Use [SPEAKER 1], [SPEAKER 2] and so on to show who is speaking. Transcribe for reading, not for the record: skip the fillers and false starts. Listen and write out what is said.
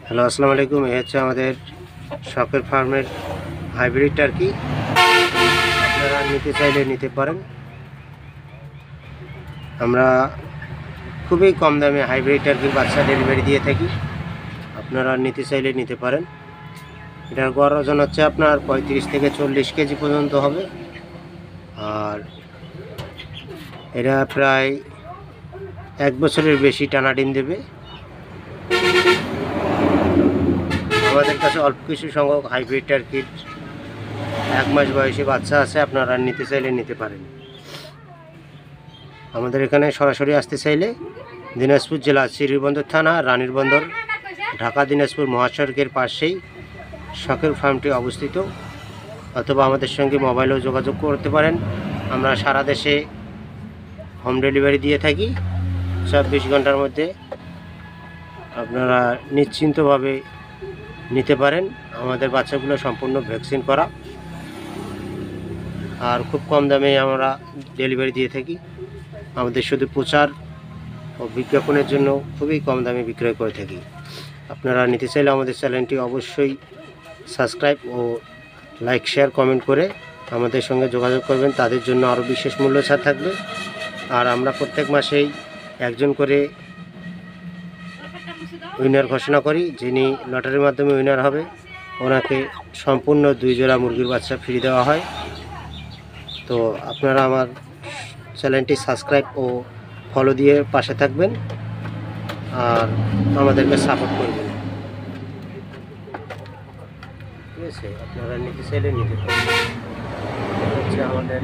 [SPEAKER 1] Hello, আসসালামু আলাইকুম। এই হচ্ছে আমাদের শখের ফার্মের হাইব্রিড টার্কি। আপনারা নিতে চাইলে নিতে পারেন। আমরা খুবই কম দামে হাইব্রিড টার্কির বাচ্চা ডেলিভারি দিয়ে থাকি। আপনারা নিতে চাইলে নিতে পারেন। এটার গড় ওজন হচ্ছে আপনার 35 থেকে 40 কেজি পর্যন্ত হবে। আর এরা প্রায় 1 বছরের বেশি টানা ডিম দেবে। আমাদের কাছে অল্প কিছু সংখ্যক হাইব্রিড টার্কির 1 মাস বয়সী বাচ্চা আছে, আপনারা নিতে চাইলে নিতে পারেন। আমাদের এখানে সরাসরি আসতে চাইলে দিনাজপুর জেলা শ্রীবন্দর থানা, রানীর বন্দর, ঢাকা দিনাজপুর মহাসড়কের পাশেই শখের ফার্মটি অবস্থিত। অথবা আমাদের সঙ্গে মোবাইলেও যোগাযোগ করতে পারেন। আমরা সারা দেশে হোম ডেলিভারি দিয়ে থাকি। 24 ঘন্টার মধ্যে আপনারা নিশ্চিন্তভাবে নিতে পারেন। আমাদের বাচ্চাগুলো সম্পূর্ণ ভ্যাকসিন করা, আর খুব কম দামে আমরা ডেলিভারি দিয়ে থাকি। আমাদের শুধু প্রচার ও বিজ্ঞাপনের জন্য খুবই কম দামে বিক্রয় করে থাকি। আপনারা নিতে চাইলে আমাদের চ্যানেলটি অবশ্যই সাবস্ক্রাইব ও লাইক, শেয়ার, কমেন্ট করে আমাদের সঙ্গে যোগাযোগ করবেন। তাদের জন্য আরও বিশেষ মূল্য ছাড় থাকবে। আর আমরা প্রত্যেক মাসেই একজন করে উইনার ঘোষণা করি। যিনি লটারির মাধ্যমে উইনার হবে ওনাকে সম্পূর্ণ 2 জোড়া মুরগির বাচ্চা ফ্রি দেওয়া হয়। তো আপনারা আমার চ্যানেলটি সাবস্ক্রাইব ও ফলো দিয়ে পাশে থাকবেন আর আমাদেরকে সাপোর্ট করবেন। ঠিক আছে, আপনারা নিতে চাইলে নিতে পারেন। হচ্ছে আমাদের